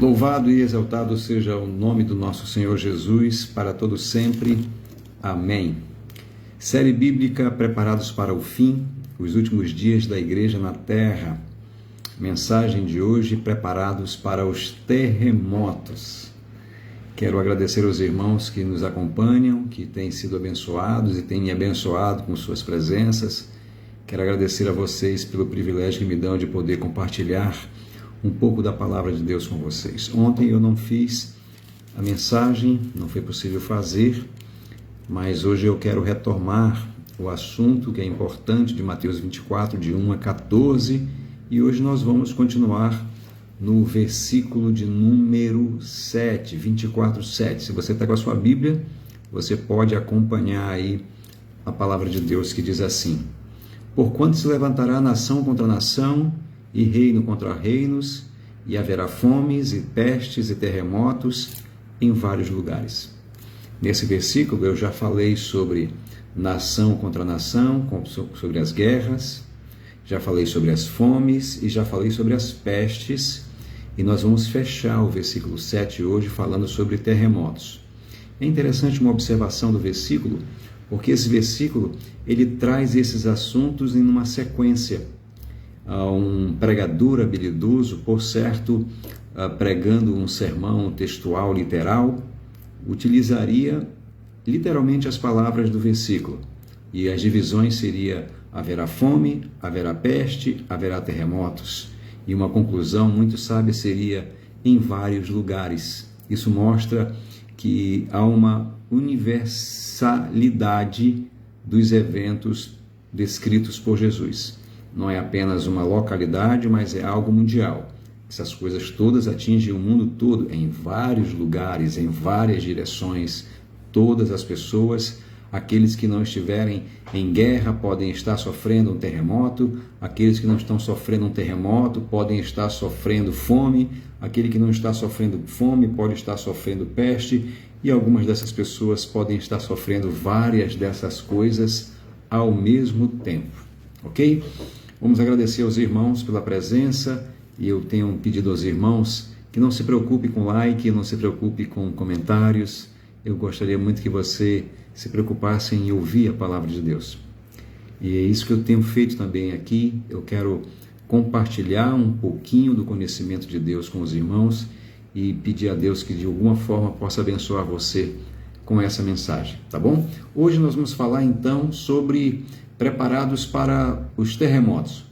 Louvado e exaltado seja o nome do nosso Senhor Jesus, para todo sempre. Amém. Série bíblica Preparados para o Fim, os últimos dias da Igreja na Terra. Mensagem de hoje, Preparados para os terremotos. Quero agradecer aos irmãos que nos acompanham, que têm sido abençoados e têm me abençoado com suas presenças. Quero agradecer a vocês pelo privilégio que me dão de poder compartilhar um pouco da palavra de Deus com vocês. Ontem eu não fiz a mensagem, não foi possível fazer, mas hoje eu quero retomar o assunto que é importante de Mateus 24, de 1 a 14, e hoje nós vamos continuar no versículo de número 7, 24, 7. Se você está com a sua Bíblia, você pode acompanhar aí a palavra de Deus que diz assim: Porquanto se levantará nação contra nação, e reino contra reinos, e haverá fomes, e pestes, e terremotos em vários lugares. Nesse versículo eu já falei sobre nação contra nação, sobre as guerras, já falei sobre as fomes, e já falei sobre as pestes, e nós vamos fechar o versículo 7 hoje falando sobre terremotos. É interessante uma observação do versículo, porque esse versículo ele traz esses assuntos em uma sequência. Um pregador habilidoso, por certo, pregando um sermão textual literal, utilizaria literalmente as palavras do versículo. E as divisões seria: haverá fome, haverá peste, haverá terremotos. E uma conclusão muito sábia seria: em vários lugares. Isso mostra que há uma universalidade dos eventos descritos por Jesus. Não é apenas uma localidade, mas é algo mundial. Essas coisas todas atingem o mundo todo, em vários lugares, em várias direções. Todas as pessoas, aqueles que não estiverem em guerra podem estar sofrendo um terremoto, aqueles que não estão sofrendo um terremoto podem estar sofrendo fome, aquele que não está sofrendo fome pode estar sofrendo peste, e algumas dessas pessoas podem estar sofrendo várias dessas coisas ao mesmo tempo. Ok? Vamos agradecer aos irmãos pela presença, e eu tenho pedido aos irmãos que não se preocupe com like, não se preocupe com comentários. Eu gostaria muito que você se preocupasse em ouvir a palavra de Deus. E é isso que eu tenho feito também aqui. Eu quero compartilhar um pouquinho do conhecimento de Deus com os irmãos e pedir a Deus que de alguma forma possa abençoar você com essa mensagem, tá bom? Hoje nós vamos falar então sobre preparados para os terremotos.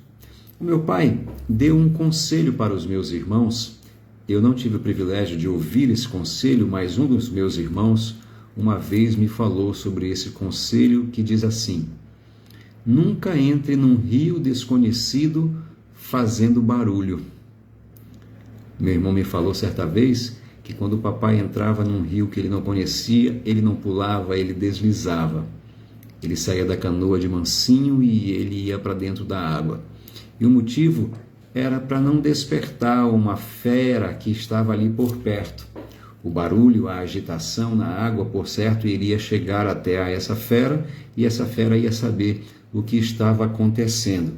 O meu pai deu um conselho para os meus irmãos. Eu não tive o privilégio de ouvir esse conselho, mas um dos meus irmãos uma vez me falou sobre esse conselho que diz assim: nunca entre num rio desconhecido fazendo barulho. Meu irmão me falou certa vez que quando o papai entrava num rio que ele não conhecia, ele não pulava, ele deslizava. Ele saía da canoa de mansinho e ele ia para dentro da água. E o motivo era para não despertar uma fera que estava ali por perto. O barulho, a agitação na água, por certo, iria chegar até a essa fera, e essa fera ia saber o que estava acontecendo.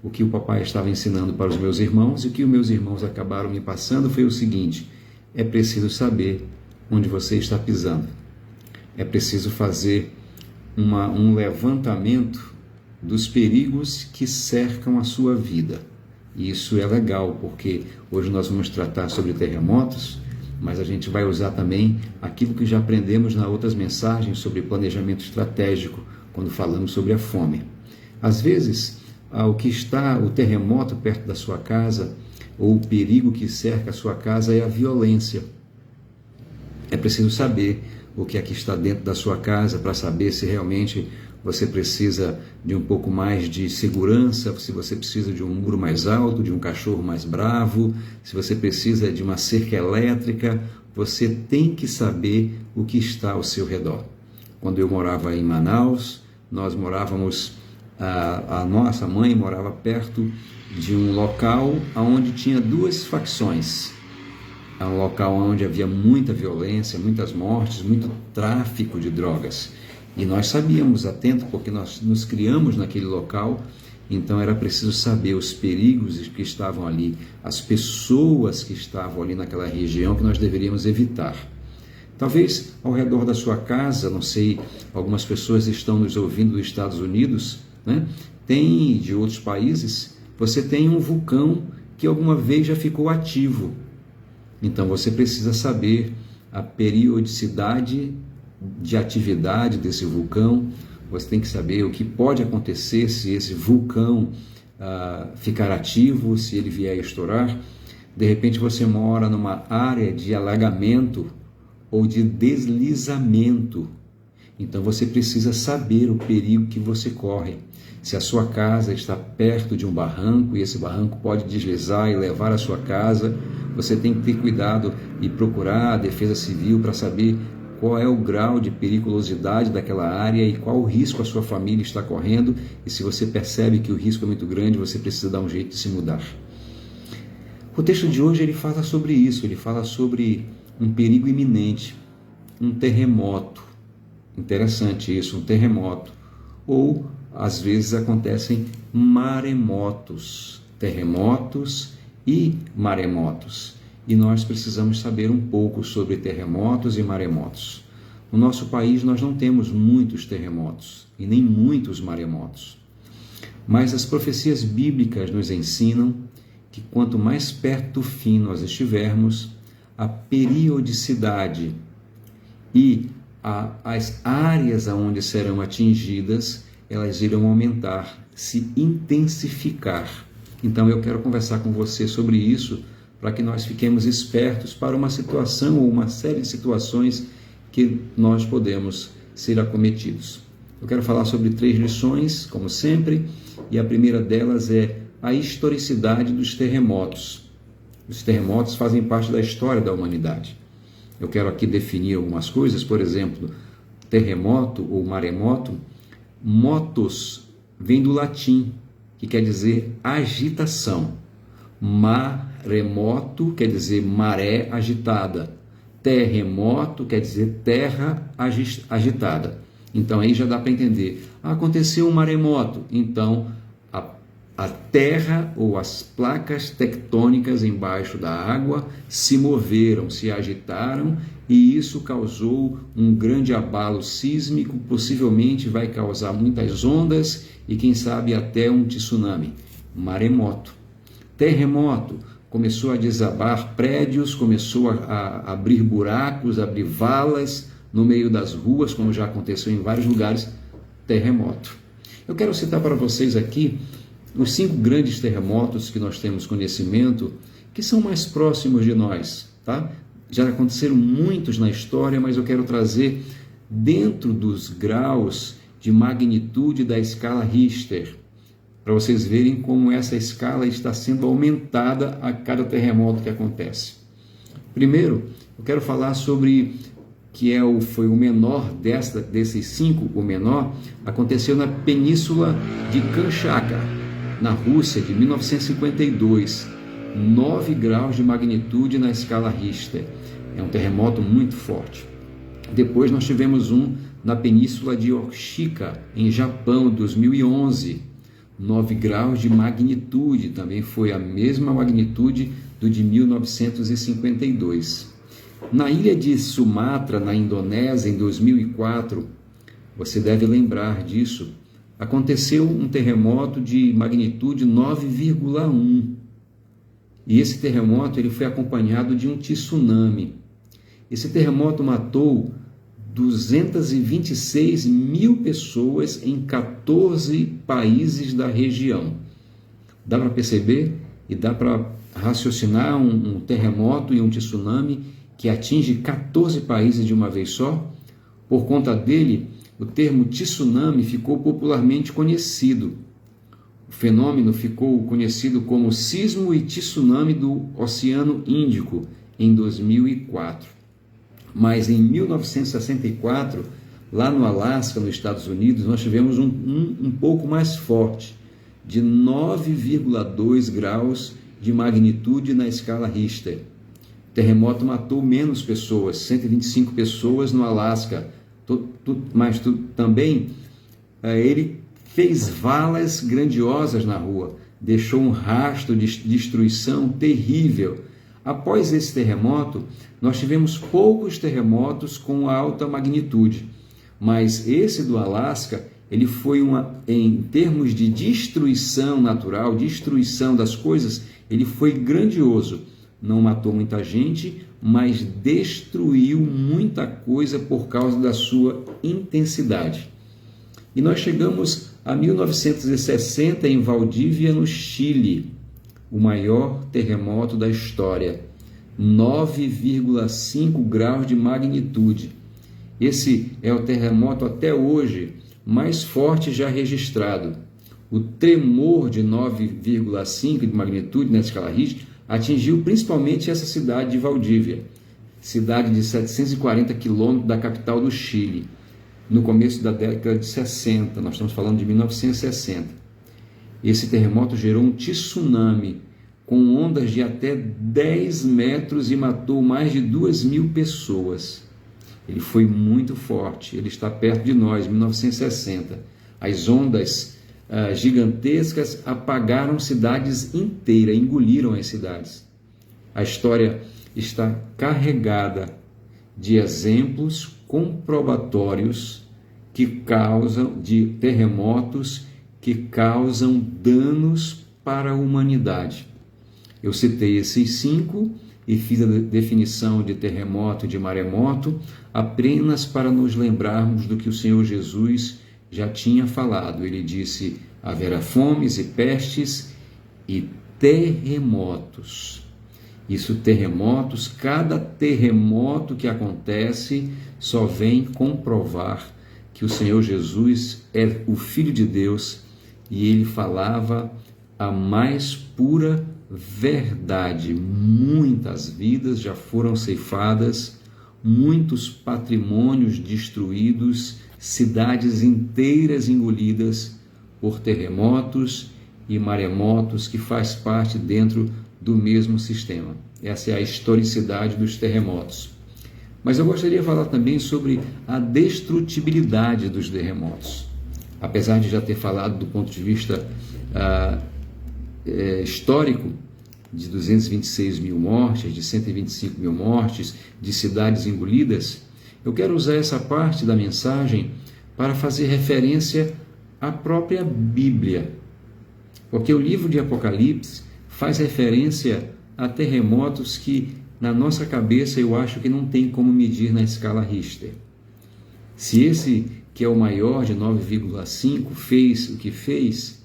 O que o papai estava ensinando para os meus irmãos, e o que os meus irmãos acabaram me passando foi o seguinte: é preciso saber onde você está pisando. É preciso fazer um levantamento dos perigos que cercam a sua vida. E isso é legal, porque hoje nós vamos tratar sobre terremotos, mas a gente vai usar também aquilo que já aprendemos nas outras mensagens sobre planejamento estratégico, quando falamos sobre a fome. Às vezes, o terremoto perto da sua casa, ou o perigo que cerca a sua casa, é a violência. É preciso saber o que aqui está dentro da sua casa para saber se realmente você precisa de um pouco mais de segurança, se você precisa de um muro mais alto, de um cachorro mais bravo, se você precisa de uma cerca elétrica. Você tem que saber o que está ao seu redor. Quando eu morava em Manaus, nós morávamos, a nossa mãe morava perto de um local onde tinha duas facções. É um local onde havia muita violência, muitas mortes, muito tráfico de drogas. E nós sabíamos, atento, porque nós nos criamos naquele local, Então era preciso saber os perigos que estavam ali, as pessoas que estavam ali naquela região que nós deveríamos evitar. Talvez ao redor da sua casa, não sei, algumas pessoas estão nos ouvindo dos Estados Unidos, né? Tem de outros países, você tem um vulcão que alguma vez já ficou ativo. Então você precisa saber a periodicidade de atividade desse vulcão. Você tem que saber o que pode acontecer se esse vulcão ficar ativo, se ele vier a estourar. De repente você mora numa área de alagamento ou de deslizamento. Então você precisa saber o perigo que você corre. Se a sua casa está perto de um barranco e esse barranco pode deslizar e levar a sua casa, você tem que ter cuidado e procurar a Defesa Civil para saber qual é o grau de periculosidade daquela área e qual o risco a sua família está correndo. E se você percebe que o risco é muito grande, você precisa dar um jeito de se mudar. O texto de hoje ele fala sobre isso, ele fala sobre um perigo iminente, um terremoto. Interessante isso, um terremoto. Ou, às vezes, acontecem maremotos, terremotos e maremotos. E nós precisamos saber um pouco sobre terremotos e maremotos. No nosso país nós não temos muitos terremotos e nem muitos maremotos. Mas as profecias bíblicas nos ensinam que quanto mais perto do fim nós estivermos, a periodicidade e as áreas aonde serão atingidas, elas irão aumentar, se intensificar. Então eu quero conversar com você sobre isso, para que nós fiquemos espertos para uma situação ou uma série de situações que nós podemos ser acometidos. Eu quero falar sobre 3 lições, como sempre, e a primeira delas é a historicidade dos terremotos. Os terremotos fazem parte da história da humanidade. Eu quero aqui definir algumas coisas, por exemplo, terremoto ou maremoto. Motos vem do latim, que quer dizer agitação. Maremoto quer dizer maré agitada. Terremoto quer dizer terra agitada. Então aí já dá para entender. Aconteceu um maremoto, então a terra ou as placas tectônicas embaixo da água se moveram, se agitaram, e isso causou um grande abalo sísmico, possivelmente vai causar muitas ondas e quem sabe até um tsunami. Maremoto. Terremoto, começou a desabar prédios, começou a abrir buracos, abrir valas no meio das ruas, como já aconteceu em vários lugares. Terremoto. Eu quero citar para vocês aqui os 5 grandes terremotos que nós temos conhecimento, que são mais próximos de nós, tá? Já aconteceram muitos na história, mas eu quero trazer dentro dos graus de magnitude da escala Richter, para vocês verem como essa escala está sendo aumentada a cada terremoto que acontece. Primeiro, eu quero falar sobre que foi o menor desses 5, o menor, aconteceu na Península de Kamchatka, na Rússia, de 1952, 9 graus de magnitude na escala Richter. É um terremoto muito forte. Depois nós tivemos um na Península de Oshika, em Japão, 2011, 9 graus de magnitude, também foi a mesma magnitude do de 1952. Na ilha de Sumatra, na Indonésia, em 2004, você deve lembrar disso, aconteceu um terremoto de magnitude 9,1. E esse terremoto ele foi acompanhado de um tsunami. Esse terremoto matou 226 mil pessoas em 14 países da região. Dá para perceber e dá para raciocinar um terremoto e um tsunami que atinge 14 países de uma vez só? Por conta dele, o termo tsunami ficou popularmente conhecido. O fenômeno ficou conhecido como sismo e tsunami do Oceano Índico em 2004. Mas em 1964, lá no Alasca, nos Estados Unidos, nós tivemos um pouco mais forte, de 9,2 graus de magnitude na escala Richter. O terremoto matou menos pessoas, 125 pessoas no Alasca, mas também ele fez valas grandiosas na rua, deixou um rastro de destruição terrível. Após esse terremoto, nós tivemos poucos terremotos com alta magnitude, mas esse do Alasca, ele foi em termos de destruição natural, destruição das coisas, ele foi grandioso. Não matou muita gente, mas destruiu muita coisa por causa da sua intensidade. E nós chegamos a 1960 em Valdívia, no Chile, o maior terremoto da história, 9,5 graus de magnitude. Esse é o terremoto até hoje mais forte já registrado. O tremor de 9,5 de magnitude na escala Richter atingiu principalmente essa cidade de Valdívia, cidade de 740 quilômetros da capital do Chile, no começo da década de 60, nós estamos falando de 1960. Esse terremoto gerou um tsunami com ondas de até 10 metros e matou mais de 2.000 pessoas. Ele foi muito forte, ele está perto de nós, 1960. As ondas gigantescas apagaram cidades inteiras, engoliram as cidades. A história está carregada de exemplos comprobatórios de terremotos que causam danos para a humanidade. Eu citei esses 5 e fiz a definição de terremoto e de maremoto apenas para nos lembrarmos do que o Senhor Jesus já tinha falado. Ele disse: haverá fomes e pestes e terremotos. Isso, terremotos, cada terremoto que acontece só vem comprovar que o Senhor Jesus é o Filho de Deus e ele falava a mais pura verdade. Muitas vidas já foram ceifadas, muitos patrimônios destruídos, cidades inteiras engolidas por terremotos e maremotos, que faz parte dentro do mesmo sistema. Essa é a historicidade dos terremotos. Mas eu gostaria de falar também sobre a destrutibilidade dos terremotos. Apesar de já ter falado do ponto de vista histórico, de 226 mil mortes, de 125 mil mortes, de cidades engolidas, eu quero usar essa parte da mensagem para fazer referência à própria Bíblia. Porque o livro de Apocalipse faz referência a terremotos que, na nossa cabeça, eu acho que não tem como medir na escala Richter. Se esse, que é o maior, de 9,5, fez o que fez,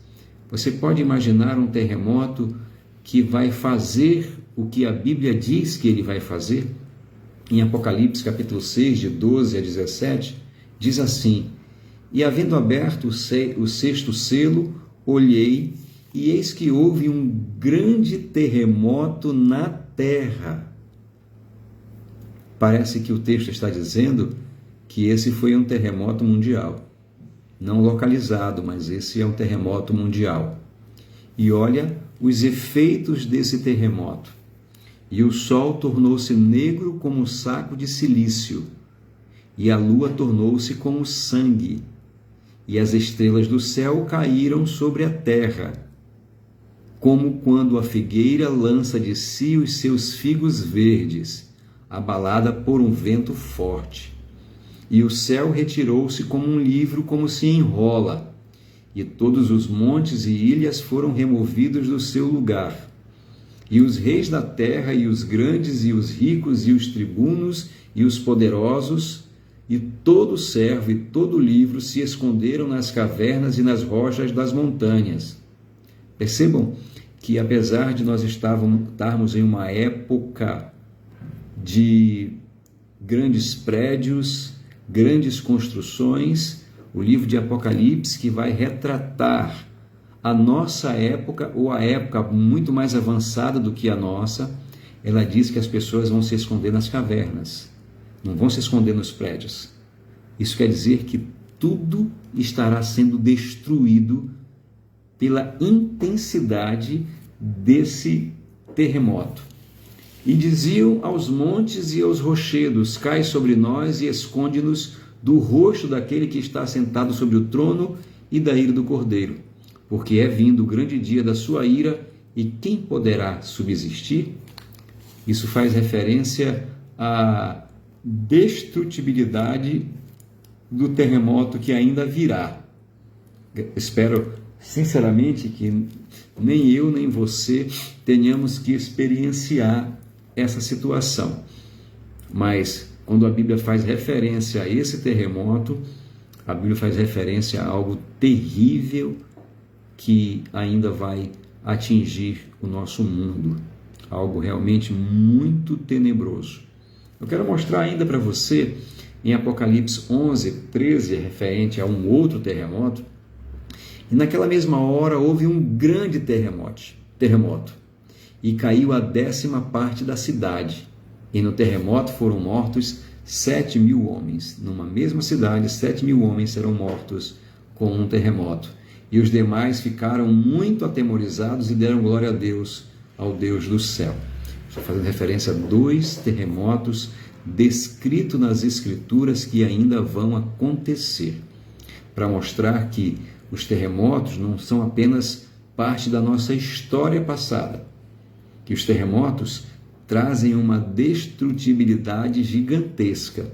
você pode imaginar um terremoto que vai fazer o que a Bíblia diz que ele vai fazer? Em Apocalipse, capítulo 6, de 12 a 17, diz assim: e havendo aberto o 6º selo, olhei, e eis que houve um grande terremoto na terra. Parece que o texto está dizendo que esse foi um terremoto mundial. Não localizado, mas esse é um terremoto mundial. E olha os efeitos desse terremoto. E o sol tornou-se negro como um saco de cilício, e a lua tornou-se como sangue, e as estrelas do céu caíram sobre a terra, como quando a figueira lança de si os seus figos verdes, abalada por um vento forte. E o céu retirou-se como um livro, como se enrola, e todos os montes e ilhas foram removidos do seu lugar. E os reis da terra, e os grandes, e os ricos, e os tribunos, e os poderosos, e todo servo e todo livro se esconderam nas cavernas e nas rochas das montanhas. Percebam que, apesar de nós estarmos em uma época de grandes prédios, grandes construções, o livro de Apocalipse, que vai retratar a nossa época, ou a época muito mais avançada do que a nossa, ela diz que as pessoas vão se esconder nas cavernas, não vão se esconder nos prédios. Isso quer dizer que tudo estará sendo destruído pela intensidade desse terremoto. E diziam aos montes e aos rochedos: cai sobre nós e esconde-nos do rosto daquele que está sentado sobre o trono e da ira do Cordeiro, porque é vindo o grande dia da sua ira, e quem poderá subsistir? Isso faz referência à destrutibilidade do terremoto que ainda virá. Espero sinceramente que nem eu nem você tenhamos que experienciar essa situação. Mas quando a Bíblia faz referência a esse terremoto, a Bíblia faz referência a algo terrível que ainda vai atingir o nosso mundo. Algo realmente muito tenebroso. Eu quero mostrar ainda para você, em Apocalipse 11, 13, referente a um outro terremoto. E naquela mesma hora houve um grande terremoto, e caiu a 10ª parte da cidade. E no terremoto foram mortos 7.000 homens. Numa mesma cidade, 7.000 homens serão mortos com um terremoto. E os demais ficaram muito atemorizados e deram glória a Deus, ao Deus do céu. Estou fazendo referência a 2 terremotos descritos nas Escrituras que ainda vão acontecer, para mostrar que os terremotos não são apenas parte da nossa história passada, que os terremotos trazem uma destrutibilidade gigantesca.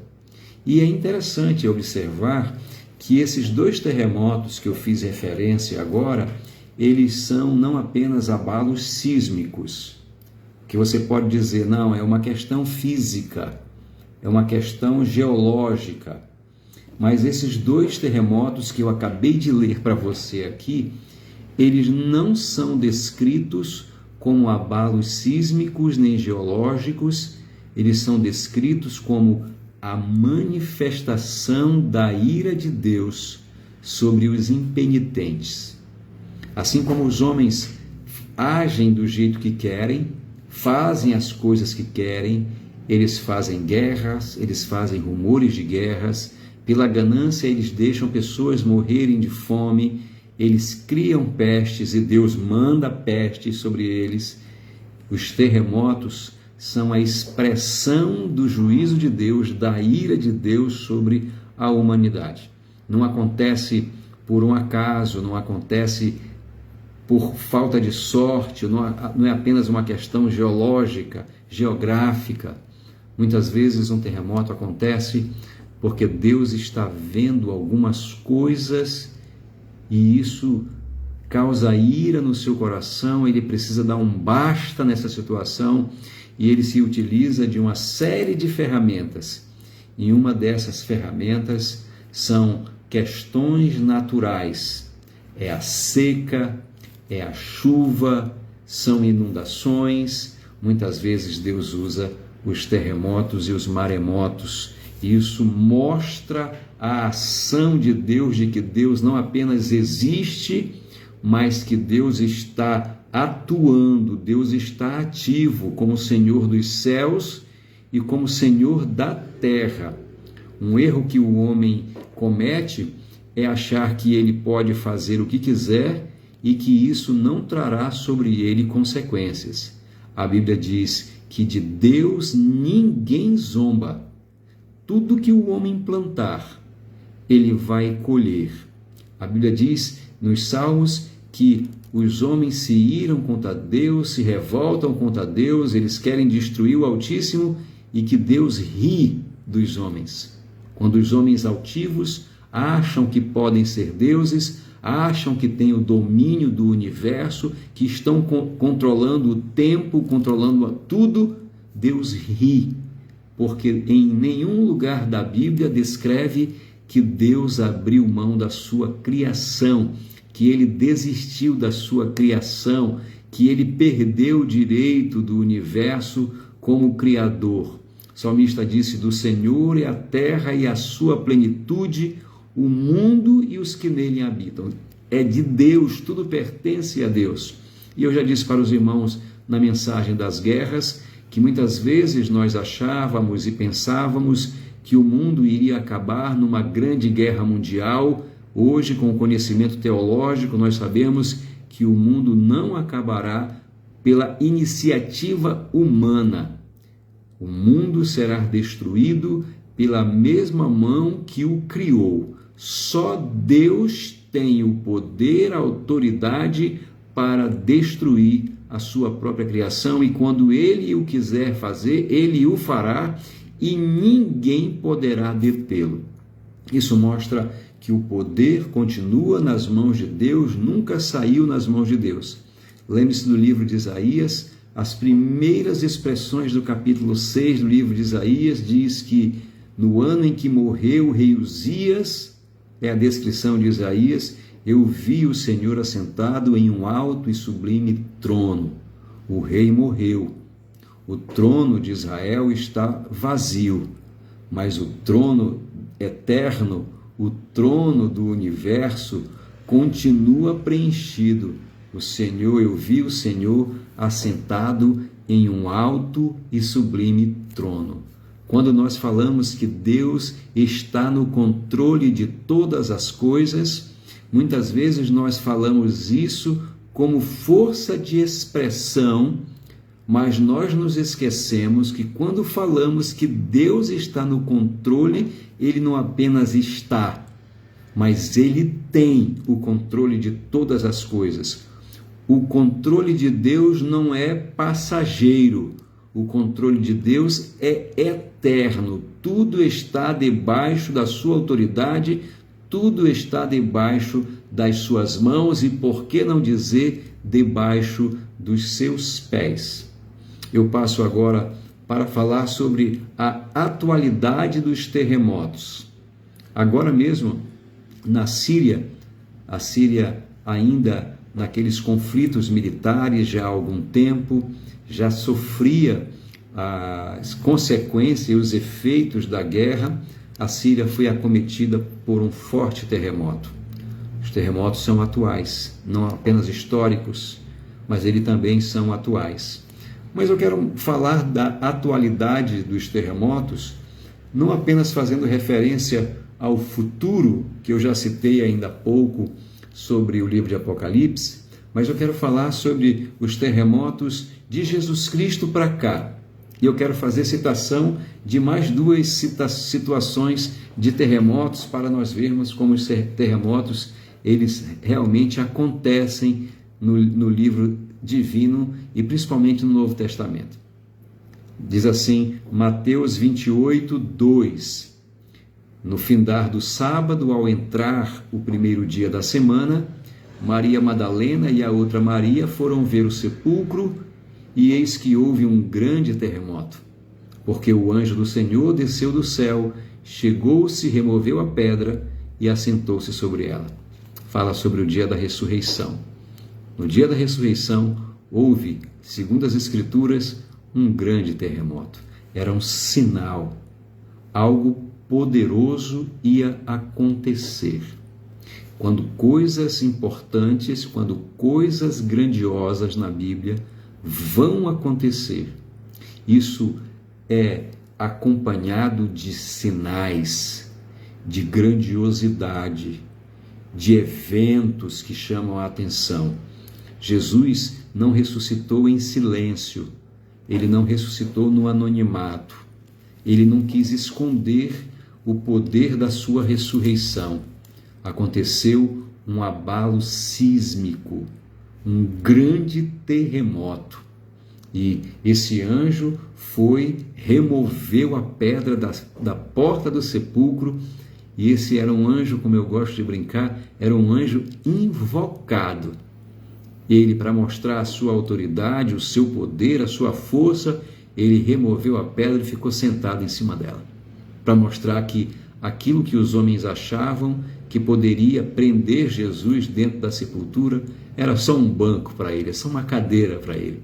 E é interessante observar que esses 2 terremotos que eu fiz referência agora, eles são não apenas abalos sísmicos, que você pode dizer, não, é uma questão física, é uma questão geológica. Mas esses 2 terremotos que eu acabei de ler para você aqui, eles não são descritos como abalos sísmicos nem geológicos, eles são descritos como a manifestação da ira de Deus sobre os impenitentes. Assim como os homens agem do jeito que querem, fazem as coisas que querem, eles fazem guerras, eles fazem rumores de guerras, pela ganância eles deixam pessoas morrerem de fome, eles criam pestes e Deus manda pestes sobre eles. Os terremotos são a expressão do juízo de Deus, da ira de Deus sobre a humanidade. Não acontece por um acaso, não acontece por falta de sorte, não é apenas uma questão geológica, geográfica. Muitas vezes um terremoto acontece porque Deus está vendo algumas coisas e isso causa ira no seu coração, ele precisa dar um basta nessa situação e ele se utiliza de uma série de ferramentas. E uma dessas ferramentas são questões naturais. É a seca, é a chuva, são inundações. Muitas vezes Deus usa os terremotos e os maremotos. Isso mostra a ação de Deus, de que Deus não apenas existe, mas que Deus está atuando, Deus está ativo como Senhor dos céus e como Senhor da terra. Um erro que o homem comete é achar que ele pode fazer o que quiser e que isso não trará sobre ele consequências. A Bíblia diz que de Deus ninguém zomba. Tudo que o homem plantar, ele vai colher. A Bíblia diz nos Salmos que os homens se iram contra Deus, se revoltam contra Deus, eles querem destruir o Altíssimo e que Deus ri dos homens. Quando os homens altivos acham que podem ser deuses, acham que têm o domínio do universo, que estão controlando o tempo, controlando tudo, Deus ri. Porque em nenhum lugar da Bíblia descreve que Deus abriu mão da sua criação, que ele desistiu da sua criação, que ele perdeu o direito do universo como criador. O salmista disse: do Senhor é a terra e a sua plenitude, o mundo e os que nele habitam. É de Deus, tudo pertence a Deus. E eu já disse para os irmãos na mensagem das guerras, que muitas vezes nós achávamos e pensávamos que o mundo iria acabar numa grande guerra mundial. Hoje, com o conhecimento teológico, nós sabemos que o mundo não acabará pela iniciativa humana. O mundo será destruído pela mesma mão que o criou. Só Deus tem o poder, a autoridade para destruir a sua própria criação, e quando ele o quiser fazer, ele o fará e ninguém poderá detê-lo. Isso mostra que o poder continua nas mãos de Deus, nunca saiu nas mãos de Deus. Lembre-se do livro de Isaías, as primeiras expressões do capítulo 6 do livro de Isaías diz que no ano em que morreu o rei Uzias, é a descrição de Isaías, eu vi o Senhor assentado em um alto e sublime trono. O rei morreu. O trono de Israel está vazio, mas o trono eterno, o trono do universo, continua preenchido. O Senhor, eu vi o Senhor assentado em um alto e sublime trono. Quando nós falamos que Deus está no controle de todas as coisas, muitas vezes nós falamos isso como força de expressão, mas nós nos esquecemos que quando falamos que Deus está no controle, Ele não apenas está, mas Ele tem o controle de todas as coisas. O controle de Deus não é passageiro, o controle de Deus é eterno. Tudo está debaixo da sua autoridade, tudo está debaixo das suas mãos e, por que não dizer, debaixo dos seus pés. Eu passo agora para falar sobre a atualidade dos terremotos. Agora mesmo, na Síria, a Síria ainda naqueles conflitos militares já há algum tempo, já sofria as consequências e os efeitos da guerra. A Síria foi acometida por um forte terremoto. Os terremotos são atuais, não apenas históricos, mas eles também são atuais. Mas eu quero falar da atualidade dos terremotos, não apenas fazendo referência ao futuro, que eu já citei ainda há pouco, sobre o livro de Apocalipse, mas eu quero falar sobre os terremotos de Jesus Cristo para cá. E eu quero fazer citação de mais duas situações de terremotos para nós vermos como os terremotos eles realmente acontecem no livro divino e principalmente no Novo Testamento. Diz assim, Mateus 28, 2. No findar do sábado, ao entrar o primeiro dia da semana, Maria Madalena e a outra Maria foram ver o sepulcro, e eis que houve um grande terremoto, porque o anjo do Senhor desceu do céu, chegou-se, removeu a pedra e assentou-se sobre ela. Fala sobre o dia da ressurreição. No dia da ressurreição, houve, segundo as Escrituras, um grande terremoto. Era um sinal, algo poderoso ia acontecer. Quando coisas importantes, quando coisas grandiosas na Bíblia vão acontecer, isso é acompanhado de sinais, de grandiosidade, de eventos que chamam a atenção. Jesus não ressuscitou em silêncio, ele não ressuscitou no anonimato, ele não quis esconder o poder da sua ressurreição. Aconteceu um abalo sísmico, um grande terremoto. E esse anjo removeu a pedra da porta do sepulcro, e esse era um anjo, como eu gosto de brincar, era um anjo invocado. Ele, para mostrar a sua autoridade, o seu poder, a sua força, ele removeu a pedra e ficou sentado em cima dela, para mostrar que aquilo que os homens achavam que poderia prender Jesus dentro da sepultura era só um banco para ele, só uma cadeira para ele.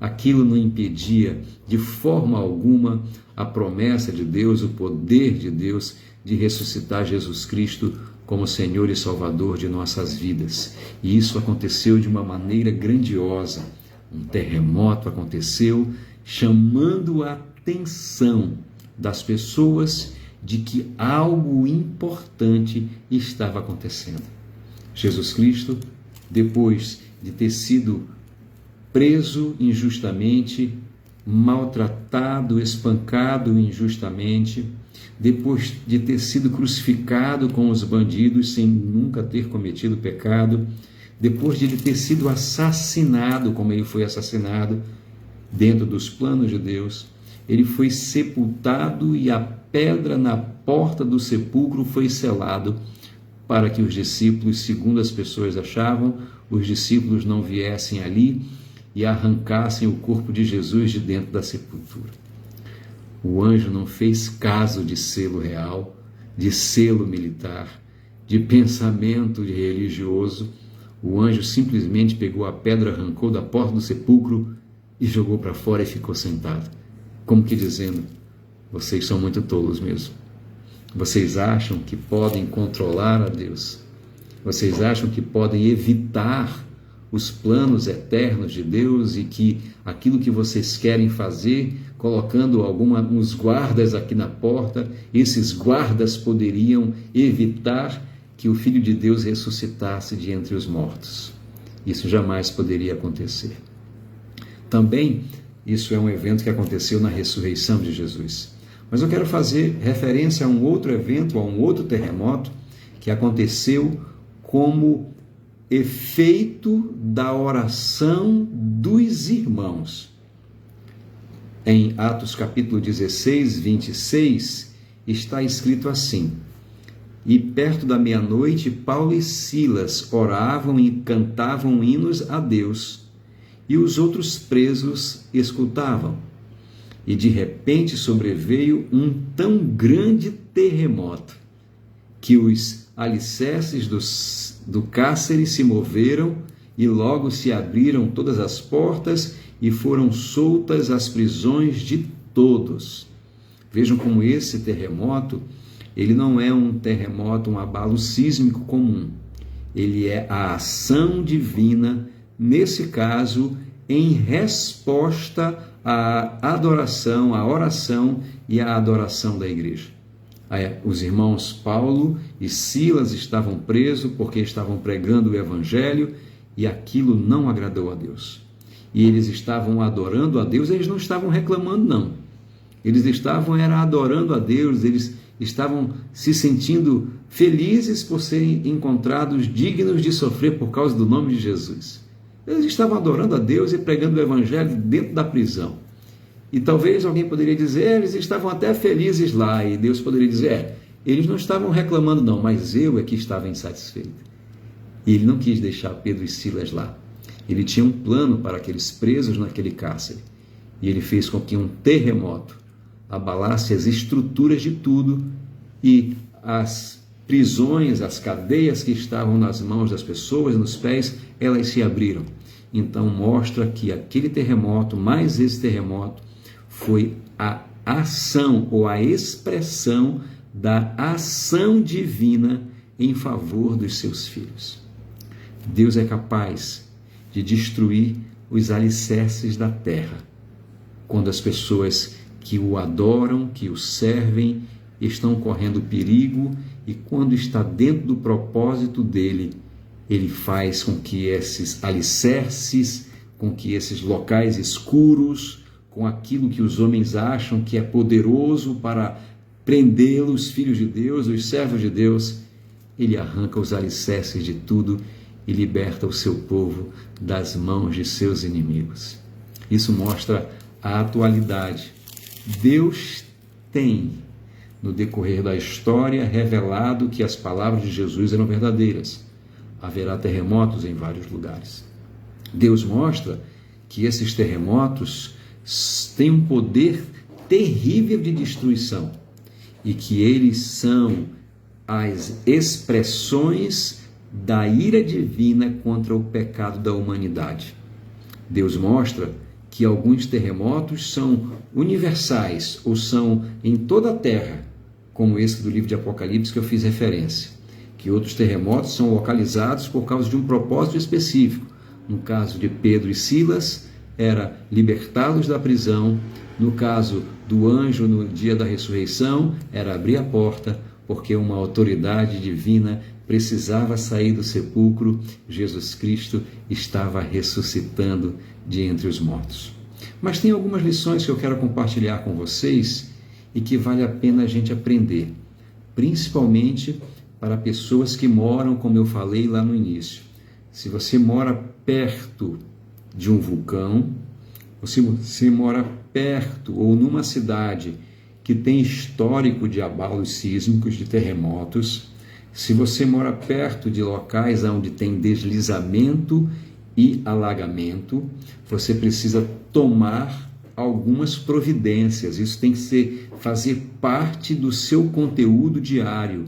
Aquilo não impedia de forma alguma a promessa de Deus, o poder de Deus de ressuscitar Jesus Cristo como Senhor e Salvador de nossas vidas. E isso aconteceu de uma maneira grandiosa. Um terremoto aconteceu, chamando a atenção das pessoas de que algo importante estava acontecendo. Jesus Cristo, depois de ter sido preso injustamente, maltratado, espancado injustamente, depois de ter sido crucificado com os bandidos sem nunca ter cometido pecado, depois de ele ter sido assassinado como ele foi assassinado dentro dos planos de Deus, ele foi sepultado e a pedra na porta do sepulcro foi selado para que os discípulos, segundo as pessoas achavam, os discípulos não viessem ali e arrancassem o corpo de Jesus de dentro da sepultura. O anjo não fez caso de selo real, de selo militar, de pensamento religioso. O anjo simplesmente pegou a pedra, arrancou da porta do sepulcro e jogou para fora e ficou sentado. Como que dizendo, vocês são muito tolos mesmo. Vocês acham que podem controlar a Deus. Vocês acham que podem evitar os planos eternos de Deus e que aquilo que vocês querem fazer, colocando alguns guardas aqui na porta, esses guardas poderiam evitar que o Filho de Deus ressuscitasse de entre os mortos. Isso jamais poderia acontecer. Também, isso é um evento que aconteceu na ressurreição de Jesus. Mas eu quero fazer referência a um outro evento, a um outro terremoto, que aconteceu como efeito da oração dos irmãos. Em Atos capítulo 16, 26, está escrito assim: E perto da meia-noite, Paulo e Silas oravam e cantavam hinos a Deus, e os outros presos escutavam. E de repente sobreveio um tão grande terremoto, que os alicerces do cárcere se moveram, e logo se abriram todas as portas, e foram soltas as prisões de todos. Vejam como esse terremoto, ele não é um terremoto, um abalo sísmico comum. Ele é a ação divina, nesse caso, em resposta à adoração, à oração e à adoração da igreja. Os irmãos Paulo e Silas estavam presos porque estavam pregando o evangelho e aquilo não agradou a Deus. E eles estavam adorando a Deus, eles não estavam reclamando, não. Eles estavam adorando a Deus, eles estavam se sentindo felizes por serem encontrados dignos de sofrer por causa do nome de Jesus. Eles estavam adorando a Deus e pregando o evangelho dentro da prisão. E talvez alguém poderia dizer, eles estavam até felizes lá, e Deus poderia dizer, eles não estavam reclamando não, mas eu é que estava insatisfeito. E ele não quis deixar Pedro e Silas lá. Ele tinha um plano para aqueles presos naquele cárcere. E ele fez com que um terremoto abalasse as estruturas de tudo e as prisões, as cadeias que estavam nas mãos das pessoas, nos pés, elas se abriram. Então mostra que aquele terremoto, mais esse terremoto, foi a ação ou a expressão da ação divina em favor dos seus filhos. Deus é capaz de destruir os alicerces da terra quando as pessoas que o adoram, que o servem, estão correndo perigo, e quando está dentro do propósito dele, ele faz com que esses alicerces, com que esses locais escuros, com aquilo que os homens acham que é poderoso para prendê-los, filhos de Deus, os servos de Deus, ele arranca os alicerces de tudo e liberta o seu povo das mãos de seus inimigos. Isso mostra a atualidade. Deus tem, no decorrer da história, revelado que as palavras de Jesus eram verdadeiras. Haverá terremotos em vários lugares. Deus mostra que esses terremotos têm um poder terrível de destruição e que eles são as expressões da ira divina contra o pecado da humanidade. Deus mostra que alguns terremotos são universais ou são em toda a terra, como esse do livro de Apocalipse que eu fiz referência, que outros terremotos são localizados por causa de um propósito específico. No caso de Pedro e Silas, era libertá-los da prisão. No caso do anjo, no dia da ressurreição, era abrir a porta, porque uma autoridade divina precisava sair do sepulcro. Jesus Cristo estava ressuscitando de entre os mortos. Mas tem algumas lições que eu quero compartilhar com vocês e que vale a pena a gente aprender, principalmente para pessoas que moram, como eu falei lá no início. Se você mora perto de um vulcão, ou se você mora perto ou numa cidade que tem histórico de abalos sísmicos, de terremotos, se você mora perto de locais onde tem deslizamento e alagamento, você precisa tomar algumas providências. Isso tem que fazer parte do seu conteúdo diário,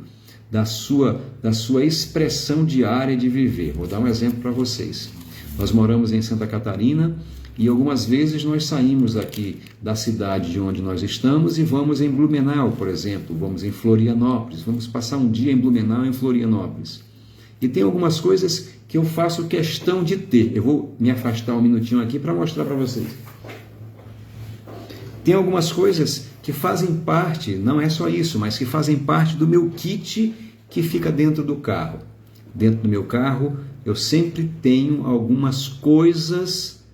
da sua expressão diária de viver. Vou dar um exemplo para vocês. Nós moramos em Santa Catarina e algumas vezes nós saímos aqui da cidade de onde nós estamos e vamos em Blumenau, por exemplo, vamos em Florianópolis, vamos passar um dia em Blumenau, em Florianópolis. E tem algumas coisas que eu faço questão de ter. Eu vou me afastar um minutinho aqui para mostrar para vocês. Tem algumas coisas que fazem parte, não é só isso, mas que fazem parte do meu kit que fica dentro do carro. Dentro do meu carro, eu sempre tenho algumas coisas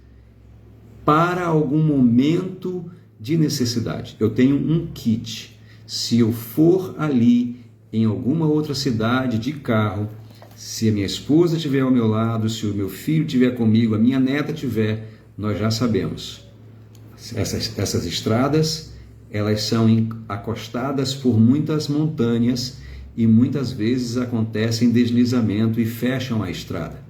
para algum momento de necessidade. Eu tenho um kit. Se eu for ali em alguma outra cidade de carro, se a minha esposa estiver ao meu lado, se o meu filho estiver comigo, a minha neta estiver, nós já sabemos. Essas estradas, elas são acostadas por muitas montanhas e muitas vezes acontecem deslizamento e fecham a estrada.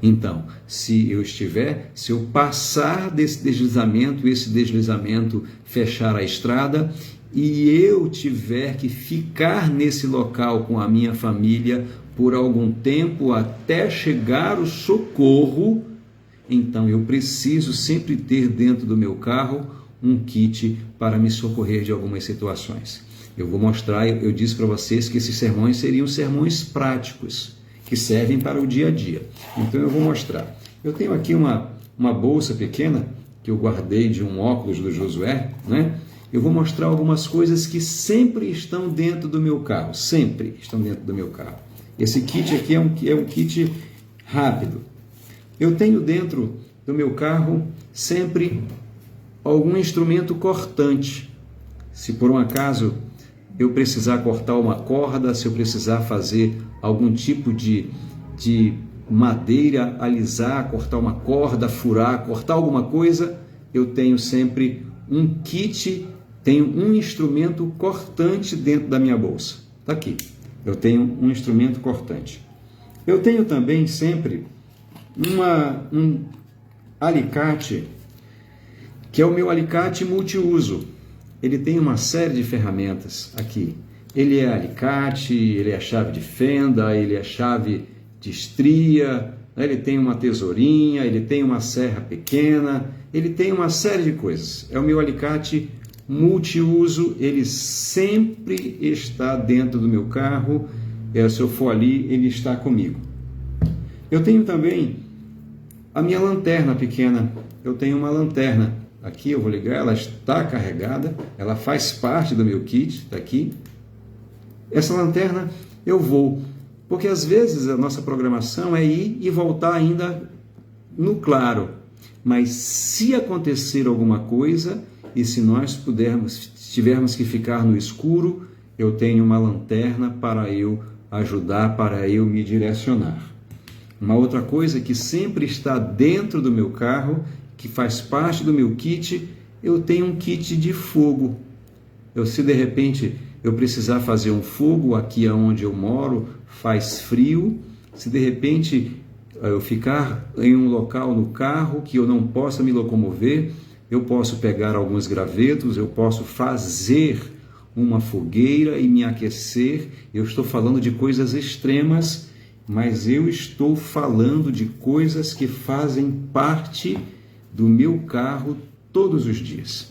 Então, se eu passar desse deslizamento, esse deslizamento fechar a estrada e eu tiver que ficar nesse local com a minha família por algum tempo até chegar o socorro, então eu preciso sempre ter dentro do meu carro um kit para me socorrer de algumas situações. Eu vou mostrar, eu disse para vocês que esses sermões seriam sermões práticos, que servem para o dia a dia. Então eu vou mostrar. Eu tenho aqui uma bolsa pequena, que eu guardei de um óculos do Josué, né? Eu vou mostrar algumas coisas que sempre estão dentro do meu carro, sempre estão dentro do meu carro. Esse kit aqui é um kit rápido. Eu tenho dentro do meu carro sempre algum instrumento cortante. Se por um acaso eu precisar cortar uma corda, se eu precisar fazer algum tipo de madeira, alisar, cortar uma corda, furar, cortar alguma coisa, eu tenho sempre um kit, tenho um instrumento cortante dentro da minha bolsa. Está aqui, eu tenho um instrumento cortante. Eu tenho também sempre um alicate, que é o meu alicate multiuso. Ele tem uma série de ferramentas aqui. Ele é alicate, ele é chave de fenda, ele é chave de estria, ele tem uma tesourinha, ele tem uma serra pequena, ele tem uma série de coisas. É o meu alicate multiuso, ele sempre está dentro do meu carro. Se eu for ali, ele está comigo. Eu tenho também a minha lanterna pequena. Eu tenho uma lanterna aqui, eu vou ligar, ela está carregada, ela faz parte do meu kit, está aqui. Essa lanterna eu vou, porque às vezes a nossa programação é ir e voltar ainda no claro, mas se acontecer alguma coisa e se nós tivermos que ficar no escuro, eu tenho uma lanterna para eu ajudar, para eu me direcionar. Uma outra coisa que sempre está dentro do meu carro, que faz parte do meu kit, eu tenho um kit de fogo. Se de repente eu precisar fazer um fogo aqui onde eu moro, faz frio, se de repente eu ficar em um local no carro que eu não possa me locomover, eu posso pegar alguns gravetos, eu posso fazer uma fogueira e me aquecer. Eu estou falando de coisas extremas, mas eu estou falando de coisas que fazem parte do meu carro todos os dias.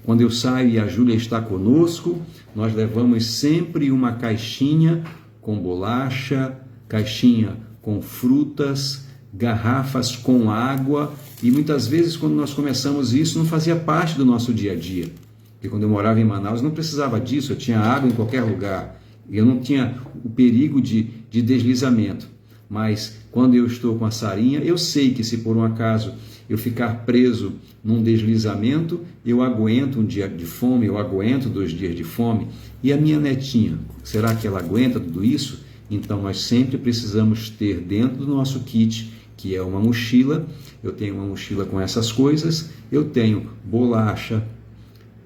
Quando eu saio e a Júlia está conosco, nós levamos sempre uma caixinha com bolacha, caixinha com frutas, garrafas com água, e muitas vezes quando nós começamos isso não fazia parte do nosso dia a dia. Porque quando eu morava em Manaus não precisava disso, eu tinha água em qualquer lugar, eu não tinha o perigo de deslizamento. Mas quando eu estou com a Sarinha, eu sei que se por um acaso eu ficar preso num deslizamento, eu aguento um dia de fome, eu aguento 2 dias de fome. E a minha netinha, será que ela aguenta tudo isso? Então nós sempre precisamos ter dentro do nosso kit, que é uma mochila. Eu tenho uma mochila com essas coisas, eu tenho bolacha,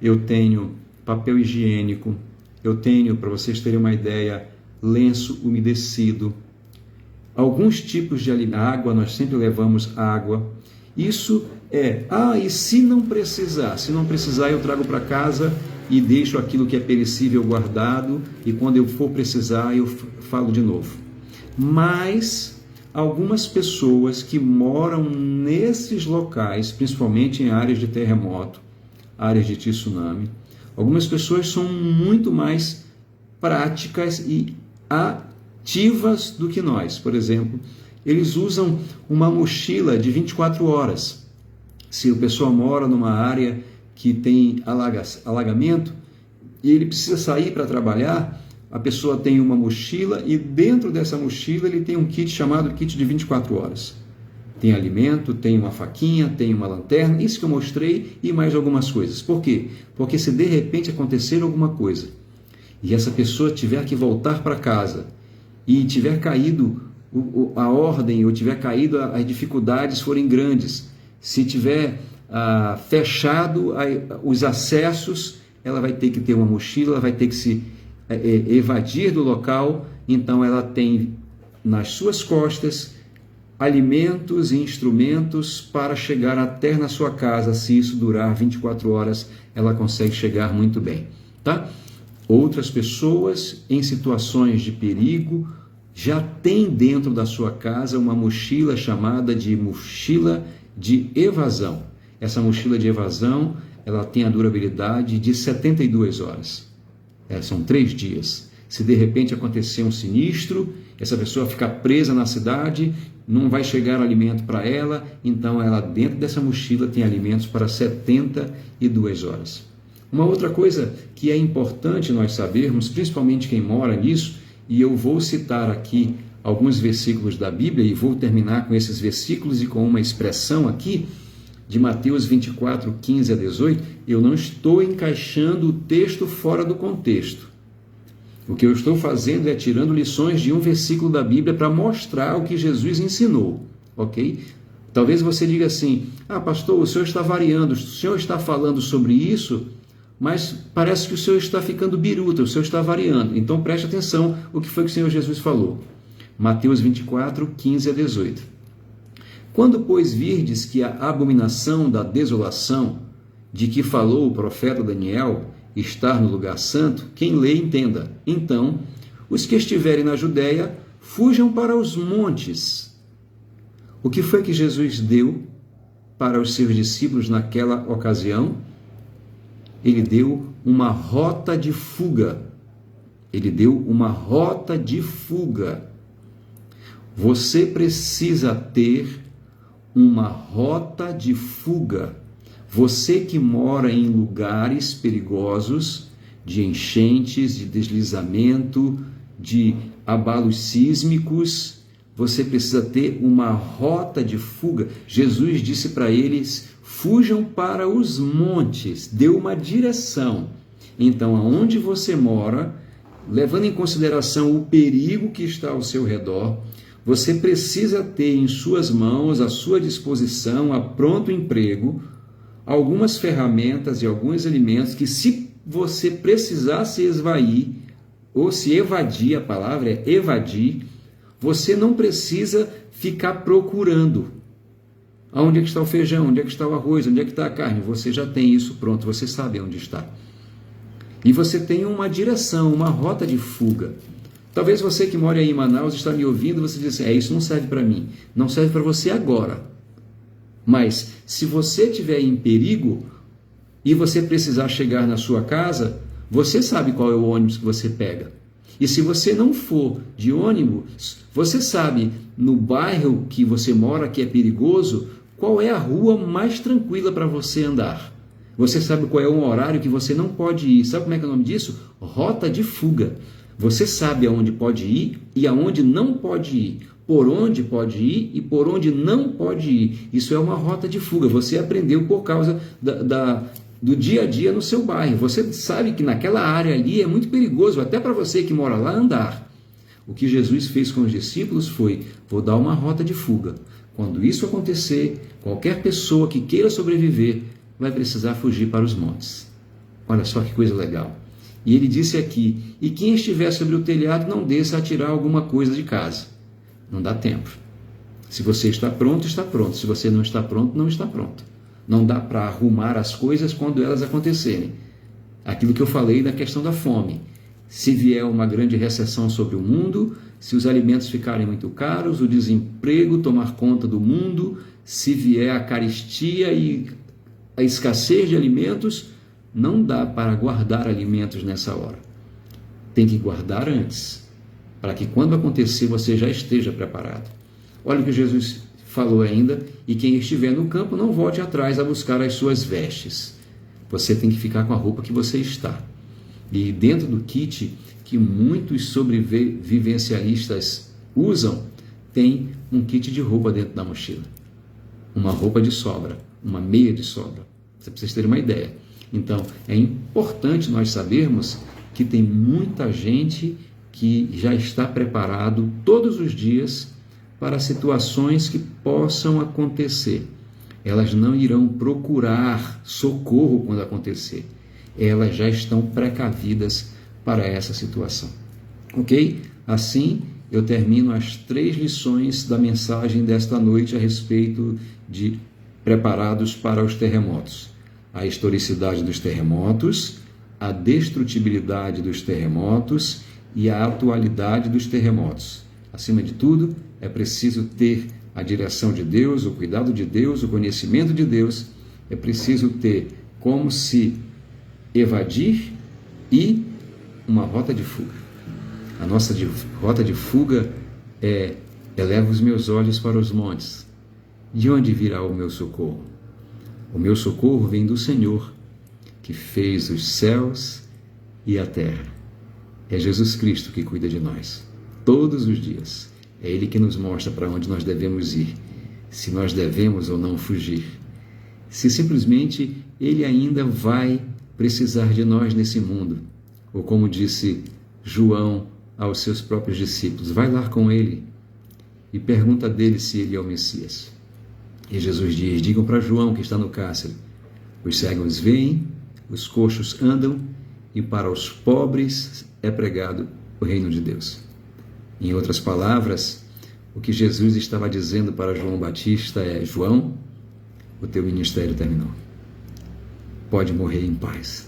eu tenho papel higiênico, eu tenho, para vocês terem uma ideia, lenço umedecido, alguns tipos de água, nós sempre levamos água. Isso e se não precisar? Se não precisar, eu trago para casa e deixo aquilo que é perecível guardado, e quando eu for precisar, eu falo de novo. Mas algumas pessoas que moram nesses locais, principalmente em áreas de terremoto, áreas de tsunami, algumas pessoas são muito mais práticas e ativas do que nós. Por exemplo, eles usam uma mochila de 24 horas. Se a pessoa mora numa área que tem alagamento e ele precisa sair para trabalhar, a pessoa tem uma mochila e dentro dessa mochila ele tem um kit chamado kit de 24 horas. Tem alimento, tem uma faquinha, tem uma lanterna, isso que eu mostrei e mais algumas coisas. Por quê? Porque se de repente acontecer alguma coisa e essa pessoa tiver que voltar para casa e tiver caído a ordem ou tiver caído, as dificuldades forem grandes, se tiver fechado os acessos, ela vai ter que ter uma mochila, ela vai ter que se evadir do local. Então ela tem nas suas costas alimentos e instrumentos para chegar até na sua casa. Se isso durar 24 horas, ela consegue chegar muito bem, tá? Outras pessoas em situações de perigo já tem dentro da sua casa uma mochila chamada de mochila de evasão. Essa mochila de evasão, ela tem a durabilidade de 72 horas. São 3 dias. Se de repente acontecer um sinistro, essa pessoa ficar presa na cidade, não vai chegar alimento para ela, então ela dentro dessa mochila tem alimentos para 72 horas. Uma outra coisa que é importante nós sabermos, principalmente quem mora nisso, e eu vou citar aqui alguns versículos da Bíblia e vou terminar com esses versículos e com uma expressão aqui de Mateus 24, 15 a 18, eu não estou encaixando o texto fora do contexto. O que eu estou fazendo é tirando lições de um versículo da Bíblia para mostrar o que Jesus ensinou, ok? Talvez você diga assim, pastor, o senhor está variando, o senhor está falando sobre isso, mas parece que o senhor está ficando biruta, o senhor está variando. Então preste atenção o que foi que o Senhor Jesus falou. Mateus 24, 15 a 18. Quando, pois, virdes que a abominação da desolação, de que falou o profeta Daniel, está no lugar santo, quem lê entenda. Então, os que estiverem na Judéia, fujam para os montes. O que foi que Jesus deu para os seus discípulos naquela ocasião? Ele deu uma rota de fuga. Ele deu uma rota de fuga. Você precisa ter uma rota de fuga. Você que mora em lugares perigosos, de enchentes, de deslizamento, de abalos sísmicos, você precisa ter uma rota de fuga. Jesus disse para eles, fujam para os montes, deu uma direção. Então, aonde você mora, levando em consideração o perigo que está ao seu redor, você precisa ter em suas mãos, à sua disposição, a pronto emprego, algumas ferramentas e alguns alimentos que, se você precisar se esvair, ou se evadir, a palavra é evadir, você não precisa ficar procurando. Onde é que está o feijão? Onde é que está o arroz? Onde é que está a carne? Você já tem isso pronto, você sabe onde está. E você tem uma direção, uma rota de fuga. Talvez você que mora aí em Manaus está me ouvindo, você diz assim, isso não serve para mim. Não serve para você agora. Mas se você estiver em perigo e você precisar chegar na sua casa, você sabe qual é o ônibus que você pega. E se você não for de ônibus, você sabe no bairro que você mora, que é perigoso, qual é a rua mais tranquila para você andar. Você sabe qual é o horário que você não pode ir. Sabe como é que é o nome disso? Rota de fuga. Você sabe aonde pode ir e aonde não pode ir, por onde pode ir e por onde não pode ir. Isso é uma rota de fuga. Você aprendeu por causa do dia a dia no seu bairro. Você sabe que naquela área ali é muito perigoso, até para você que mora lá, andar. O que Jesus fez com os discípulos foi: vou dar uma rota de fuga. Quando isso acontecer, qualquer pessoa que queira sobreviver vai precisar fugir para os montes. Olha só que coisa legal. E ele disse aqui: e quem estiver sobre o telhado não desça a tirar alguma coisa de casa. Não dá tempo. Se você está pronto, está pronto. Se você não está pronto, não está pronto. Não dá para arrumar as coisas quando elas acontecerem. Aquilo que eu falei na questão da fome. Se vier uma grande recessão sobre o mundo, se os alimentos ficarem muito caros, o desemprego tomar conta do mundo, se vier a carestia e a escassez de alimentos, não dá para guardar alimentos nessa hora. Tem que guardar antes, para que quando acontecer você já esteja preparado. Olha o que Jesus falou ainda: e quem estiver no campo não volte atrás a buscar as suas vestes. Você tem que ficar com a roupa que você está. E dentro do kit que muitos sobrevivencialistas usam, tem um kit de roupa dentro da mochila. Uma roupa de sobra, uma meia de sobra. Para vocês terem uma ideia. Então, é importante nós sabermos que tem muita gente que já está preparado todos os dias para situações que possam acontecer. Elas não irão procurar socorro quando acontecer. Elas já estão precavidas para essa situação. Ok? Assim, eu termino as 3 lições da mensagem desta noite a respeito de preparados para os terremotos. A historicidade dos terremotos, a destrutibilidade dos terremotos e a atualidade dos terremotos. Acima de tudo, é preciso ter a direção de Deus, o cuidado de Deus, o conhecimento de Deus. É preciso ter como se evadir e uma rota de fuga. A nossa rota de fuga é: elevo os meus olhos para os montes. De onde virá o meu socorro? O meu socorro vem do Senhor, que fez os céus e a terra. É Jesus Cristo que cuida de nós, todos os dias. É Ele que nos mostra para onde nós devemos ir, se nós devemos ou não fugir. Se simplesmente Ele ainda vai precisar de nós nesse mundo. Ou como disse João aos seus próprios discípulos: vai lá com Ele e pergunta dele se Ele é o Messias. E Jesus diz: digam para João que está no cárcere: os cegos veem, os coxos andam, e para os pobres é pregado o reino de Deus. Em outras palavras, o que Jesus estava dizendo para João Batista é: João, o teu ministério terminou. Pode morrer em paz.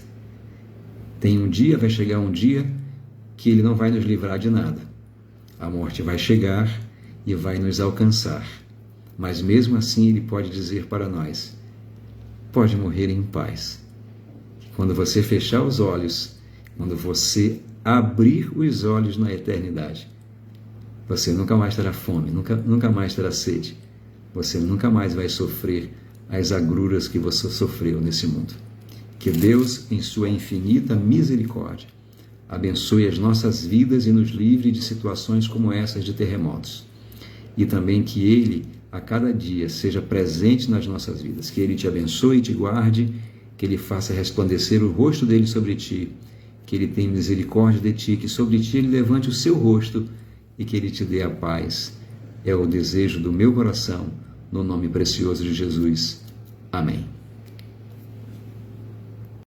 Vai chegar um dia que Ele não vai nos livrar de nada. A morte vai chegar e vai nos alcançar. Mas mesmo assim Ele pode dizer para nós: pode morrer em paz. Quando você fechar os olhos, quando você abrir os olhos na eternidade, você nunca mais terá fome, nunca mais terá sede. Você nunca mais vai sofrer as agruras que você sofreu nesse mundo. Que Deus, em sua infinita misericórdia, abençoe as nossas vidas e nos livre de situações como essas de terremotos. E também que Ele, a cada dia, seja presente nas nossas vidas. Que Ele te abençoe e te guarde, que Ele faça resplandecer o rosto dEle sobre ti, que Ele tenha misericórdia de ti, que sobre ti Ele levante o seu rosto e que Ele te dê a paz. É o desejo do meu coração, no nome precioso de Jesus. Amém.